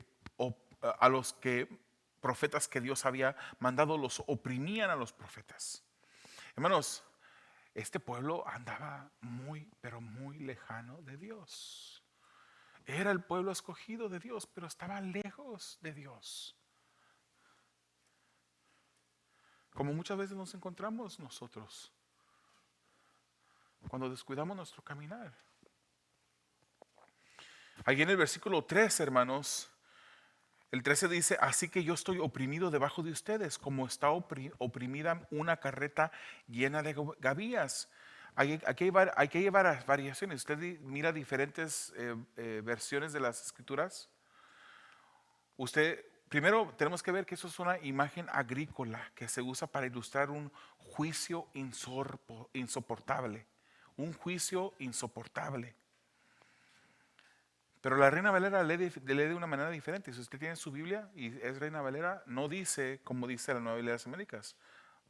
profetas que Dios había mandado, los oprimían a los profetas. Hermanos, este pueblo andaba muy, pero muy lejano de Dios. Era el pueblo escogido de Dios, pero estaba lejos de Dios. Como muchas veces nos encontramos nosotros cuando descuidamos nuestro caminar. Allí en el versículo 3, hermanos, el 13 dice: así que yo estoy oprimido debajo de ustedes, como está oprimida una carreta llena de gavillas. Aquí hay que llevar variaciones. Usted mira diferentes versiones de las escrituras. Primero tenemos que ver que eso es una imagen agrícola que se usa para ilustrar un juicio insoportable. Un juicio insoportable. Pero la Reina Valera lee de una manera diferente. Si usted tiene su Biblia y es Reina Valera, no dice como dice la Nueva Biblia de las Américas.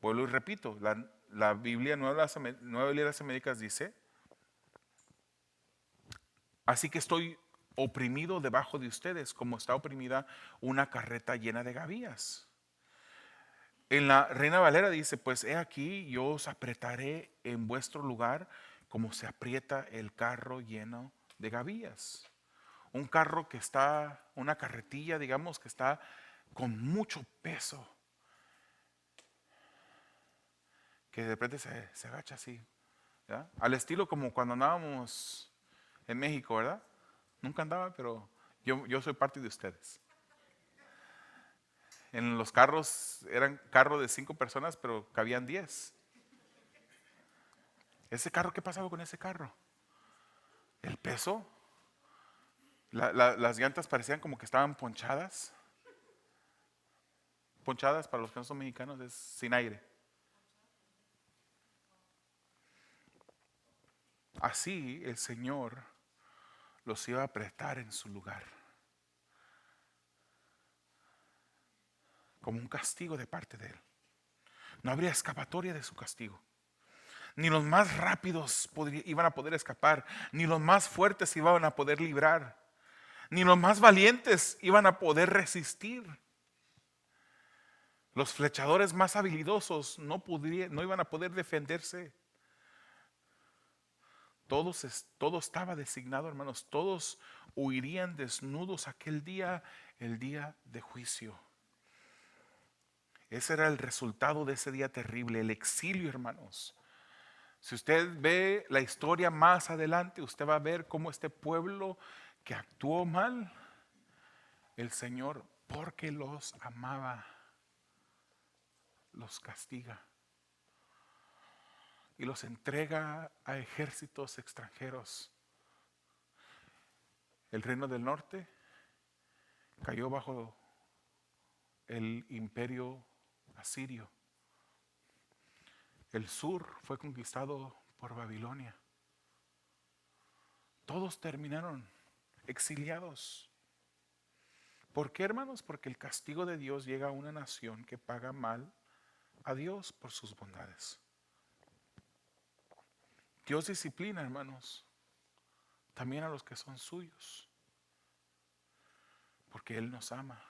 Vuelvo y repito, La Biblia Nueva Biblia de las Américas dice: así que estoy oprimido debajo de ustedes, como está oprimida una carreta llena de gavillas. En la Reina Valera dice: pues he aquí, yo os apretaré en vuestro lugar como se aprieta el carro lleno de gavillas. Un carro que está, una carretilla, digamos, que está con mucho peso, que de repente se agacha así, ¿verdad? Al estilo como cuando andábamos en México, ¿verdad? Nunca andaba, pero yo soy parte de ustedes. En los carros, eran carros de 5 personas, pero cabían 10. Ese carro, ¿qué pasaba con ese carro? El peso. Las llantas parecían como que estaban ponchadas. Ponchadas, para los que no son mexicanos, es sin aire. Así el Señor los iba a apretar en su lugar, como un castigo de parte de Él. No habría escapatoria de su castigo. Ni los más rápidos iban a poder escapar, ni los más fuertes iban a poder librar, ni los más valientes iban a poder resistir. Los flechadores más habilidosos no iban a poder defenderse. Todo estaba designado, hermanos. Todos huirían desnudos aquel día, el día de juicio. Ese era el resultado de ese día terrible, el exilio, hermanos. Si usted ve la historia más adelante, usted va a ver cómo este pueblo que actuó mal, el Señor, porque los amaba, los castiga y los entrega a ejércitos extranjeros. El reino del norte cayó bajo el imperio asirio. El sur fue conquistado por Babilonia. Todos terminaron exiliados. ¿Por qué, hermanos? Porque el castigo de Dios llega a una nación que paga mal a Dios por sus bondades. Dios disciplina, hermanos, también a los que son suyos, porque Él nos ama,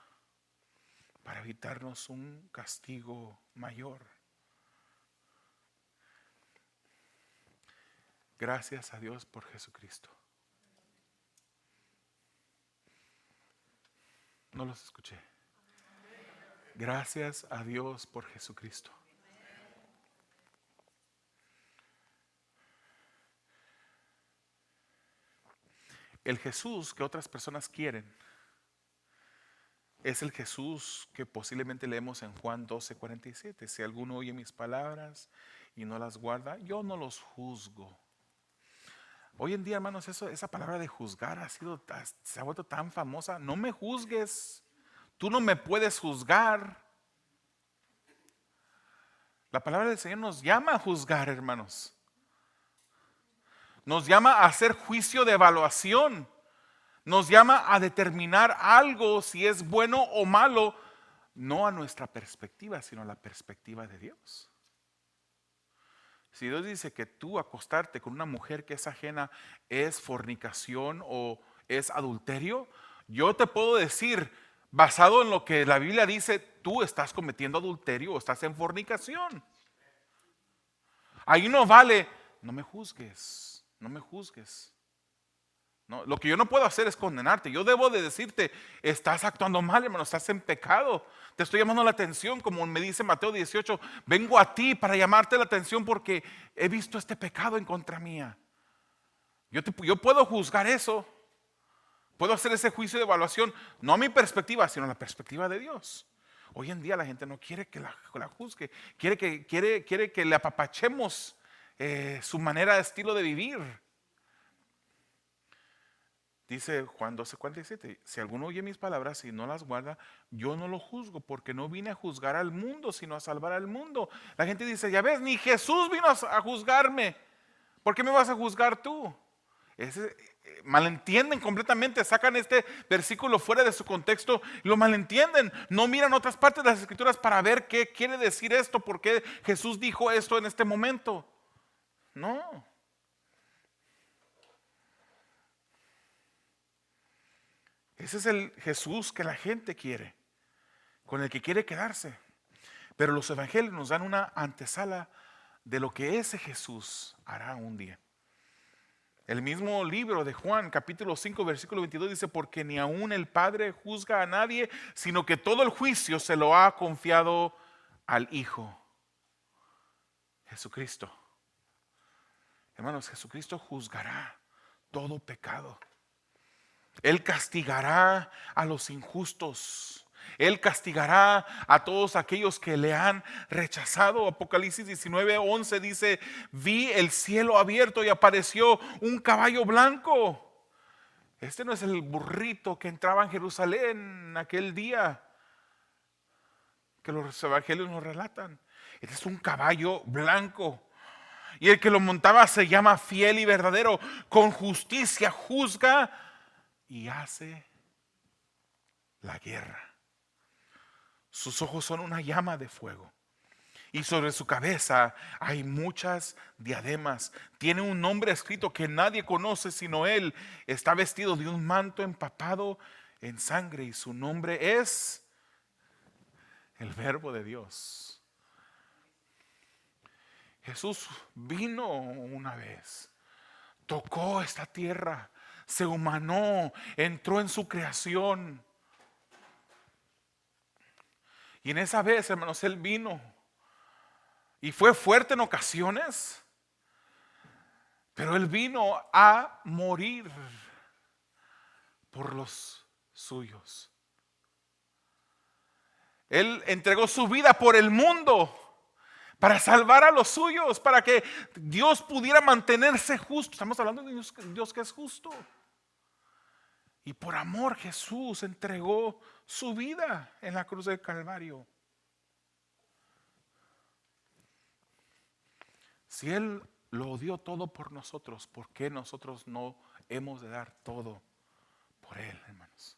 para evitarnos un castigo mayor. Gracias a Dios por Jesucristo. No los escuché. Gracias a Dios por Jesucristo. El Jesús que otras personas quieren es el Jesús que posiblemente leemos en Juan 12:47. Si alguno oye mis palabras y no las guarda, yo no los juzgo. Hoy en día, hermanos, esa palabra de juzgar se ha vuelto tan famosa. No me juzgues, tú no me puedes juzgar. La palabra del Señor nos llama a juzgar, hermanos. Nos llama a hacer juicio de evaluación. Nos llama a determinar algo, si es bueno o malo, no a nuestra perspectiva, sino a la perspectiva de Dios. Si Dios dice que tú acostarte con una mujer que es ajena es fornicación o es adulterio, yo te puedo decir, basado en lo que la Biblia dice, tú estás cometiendo adulterio o estás en fornicación. Ahí no vale, no me juzgues, no me juzgues. No, lo que yo no puedo hacer es condenarte. Yo debo de decirte, estás actuando mal, hermano, estás en pecado. Te estoy llamando la atención, como me dice Mateo 18. Vengo a ti para llamarte la atención porque he visto este pecado en contra mía. Yo puedo juzgar eso. Puedo hacer ese juicio de evaluación, no a mi perspectiva, sino a la perspectiva de Dios. Hoy en día la gente no quiere que la juzgue. Quiere que le apapachemos su manera de estilo de vivir. Dice Juan 12:47, si alguno oye mis palabras y no las guarda, yo no lo juzgo, porque no vine a juzgar al mundo, sino a salvar al mundo. La gente dice, ya ves, ni Jesús vino a juzgarme. ¿Por qué me vas a juzgar tú? Malentienden completamente, sacan este versículo fuera de su contexto y lo malentienden. No miran otras partes de las escrituras para ver qué quiere decir esto, por qué Jesús dijo esto en este momento. No. Ese es el Jesús que la gente quiere, con el que quiere quedarse. Pero los evangelios nos dan una antesala de lo que ese Jesús hará un día. El mismo libro de Juan, capítulo 5, versículo 22 dice, porque ni aun el Padre juzga a nadie, sino que todo el juicio se lo ha confiado al Hijo, Jesucristo. Hermanos, Jesucristo juzgará todo pecado. Él castigará a los injustos. Él castigará a todos aquellos que le han rechazado. Apocalipsis 19:11 dice, vi el cielo abierto y apareció un caballo blanco. Este no es el burrito que entraba en Jerusalén en aquel día que los evangelios nos relatan. Este es un caballo blanco. Y el que lo montaba se llama fiel y verdadero. Con justicia juzga y hace la guerra. Sus ojos son una llama de fuego. Y sobre su cabeza hay muchas diademas. Tiene un nombre escrito que nadie conoce sino él. Está vestido de un manto empapado en sangre y su nombre es el Verbo de Dios. Jesús vino una vez, tocó esta tierra, se humanó, entró en su creación. Y en esa vez, hermanos, Él vino y fue fuerte en ocasiones, pero Él vino a morir por los suyos. Él entregó su vida por el mundo para salvar a los suyos, para que Dios pudiera mantenerse justo. Estamos hablando de Dios que es justo. Y por amor Jesús entregó su vida en la cruz del Calvario. Si Él lo dio todo por nosotros, ¿por qué nosotros no hemos de dar todo por Él, hermanos?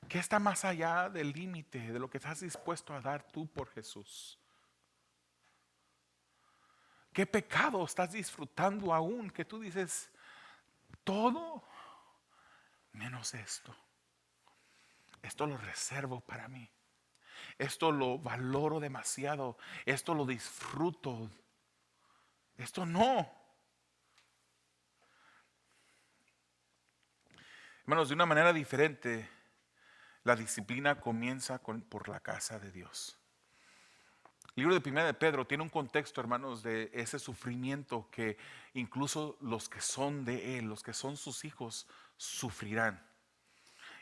¿Qué está más allá del límite de lo que estás dispuesto a dar tú por Jesús? ¿Qué pecado estás disfrutando aún que tú dices todo menos esto? Esto lo reservo para mí. Esto lo valoro demasiado. Esto lo disfruto. Esto no. Hermanos, de una manera diferente, la disciplina comienza por la casa de Dios. El libro de Primera de Pedro tiene un contexto, hermanos, de ese sufrimiento que incluso los que son de Él, los que son sus hijos, sufrirán.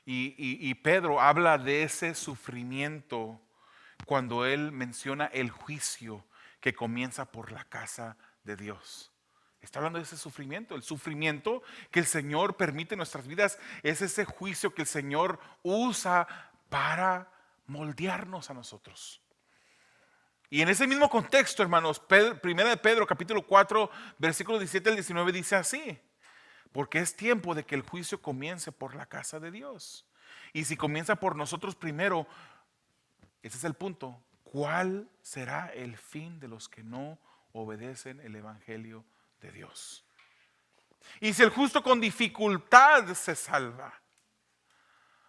Y Pedro habla de ese sufrimiento cuando él menciona el juicio que comienza por la casa de Dios. Está hablando de ese sufrimiento. El sufrimiento que el Señor permite en nuestras vidas es ese juicio que el Señor usa para moldearnos a nosotros. Y en ese mismo contexto, hermanos, Primera de Pedro, capítulo 4, versículos 17 al 19 dice así: porque es tiempo de que el juicio comience por la casa de Dios. Y si comienza por nosotros primero, ese es el punto. ¿Cuál será el fin de los que no obedecen el evangelio de Dios? Y si el justo con dificultad se salva.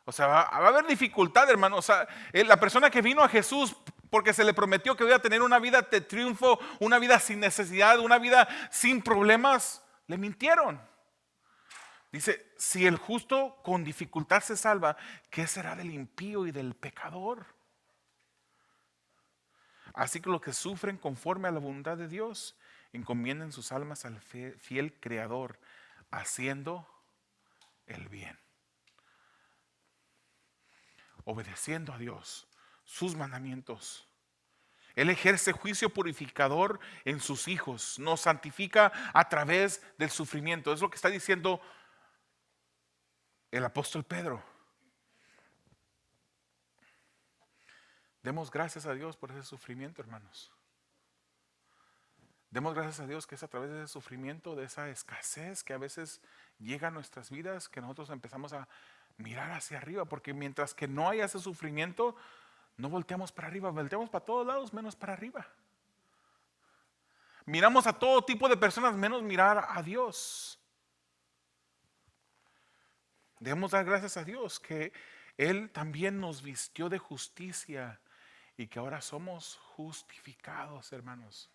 O sea, va a haber dificultad, hermano. O sea, la persona que vino a Jesús porque se le prometió que iba a tener una vida de triunfo, una vida sin necesidad, una vida sin problemas, le mintieron. Dice, si el justo con dificultad se salva, ¿qué será del impío y del pecador? Así que los que sufren conforme a la voluntad de Dios, encomienden sus almas al fiel Creador, haciendo el bien, obedeciendo a Dios, sus mandamientos. Él ejerce juicio purificador en sus hijos, nos santifica a través del sufrimiento. Es lo que está diciendo el apóstol Pedro. Demos gracias a Dios por ese sufrimiento, hermanos. Demos gracias a Dios que es a través de ese sufrimiento, de esa escasez que a veces llega a nuestras vidas, que nosotros empezamos a mirar hacia arriba, porque mientras que no haya ese sufrimiento, no volteamos para arriba, volteamos para todos lados menos para arriba. Miramos a todo tipo de personas menos mirar a Dios. Debemos dar gracias a Dios que Él también nos vistió de justicia y que ahora somos justificados, hermanos.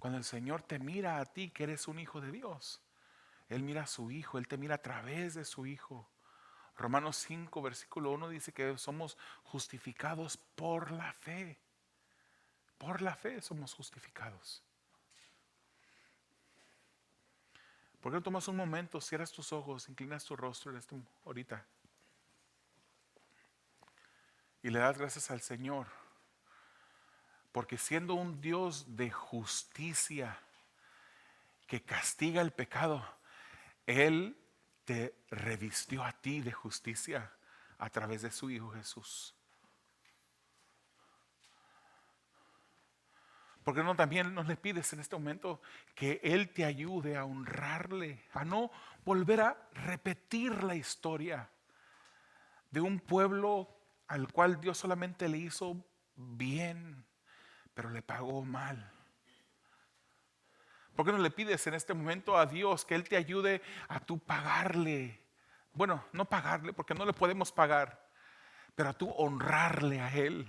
Cuando el Señor te mira a ti, que eres un hijo de Dios, Él mira a su Hijo, Él te mira a través de su Hijo. Romanos 5, versículo 1 dice que somos justificados por la fe. Por la fe somos justificados. ¿Por qué no tomas un momento, cierras tus ojos, inclinas tu rostro ahorita y le das gracias al Señor? Porque siendo un Dios de justicia que castiga el pecado, Él te revistió a ti de justicia a través de su Hijo Jesús. ¿Por qué no también nos le pides en este momento que Él te ayude a honrarle, a no volver a repetir la historia de un pueblo al cual Dios solamente le hizo bien, pero le pagó mal? ¿Por qué no le pides en este momento a Dios que Él te ayude a tú pagarle? Bueno, no pagarle porque no le podemos pagar, pero a tú honrarle a Él,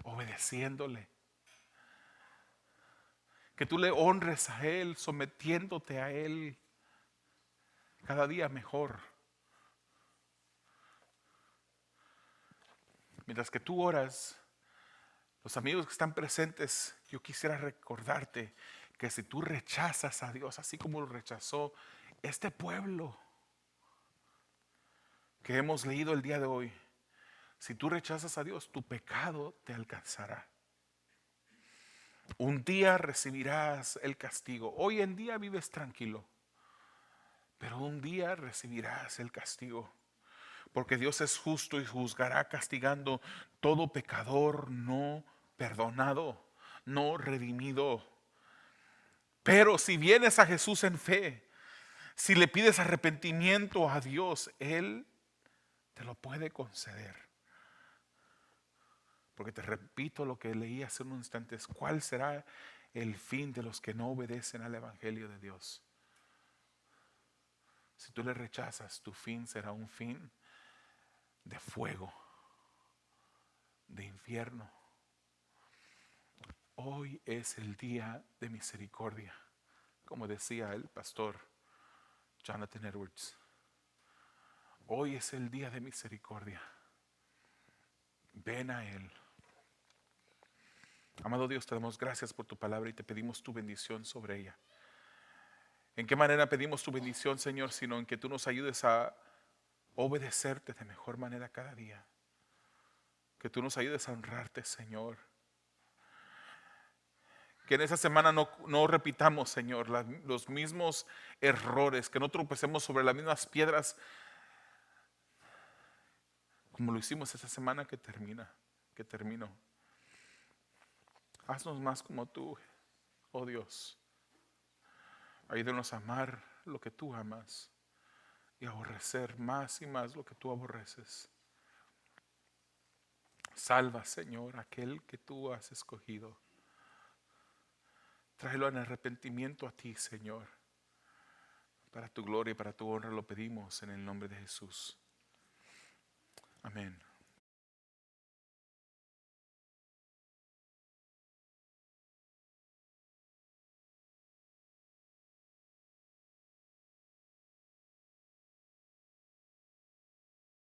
obedeciéndole. Que tú le honres a Él, sometiéndote a Él cada día mejor. Mientras que tú oras, los amigos que están presentes, yo quisiera recordarte que si tú rechazas a Dios, así como lo rechazó este pueblo que hemos leído el día de hoy, si tú rechazas a Dios, tu pecado te alcanzará. Un día recibirás el castigo. Hoy en día vives tranquilo, pero un día recibirás el castigo. Porque Dios es justo y juzgará castigando todo pecador no perdonado, no redimido. Pero si vienes a Jesús en fe, si le pides arrepentimiento a Dios, Él te lo puede conceder. Porque te repito lo que leí hace unos instantes. ¿Cuál será el fin de los que no obedecen al Evangelio de Dios? Si tú le rechazas, tu fin será un fin de fuego, de infierno. Hoy es el día de misericordia, como decía el pastor Jonathan Edwards. Hoy es el día de misericordia. Ven a Él. Amado Dios, te damos gracias por tu palabra y te pedimos tu bendición sobre ella. ¿En qué manera pedimos tu bendición, Señor? Sino en que tú nos ayudes a obedecerte de mejor manera cada día. Que tú nos ayudes a honrarte, Señor. Que en esa semana no repitamos, Señor, los mismos errores, que no tropecemos sobre las mismas piedras como lo hicimos esa semana que terminó. Haznos más como tú, oh Dios. Ayúdanos a amar lo que tú amas y a aborrecer más y más lo que tú aborreces. Salva, Señor, aquel que tú has escogido. Tráelo en arrepentimiento a ti, Señor. Para tu gloria y para tu honra lo pedimos en el nombre de Jesús. Amén.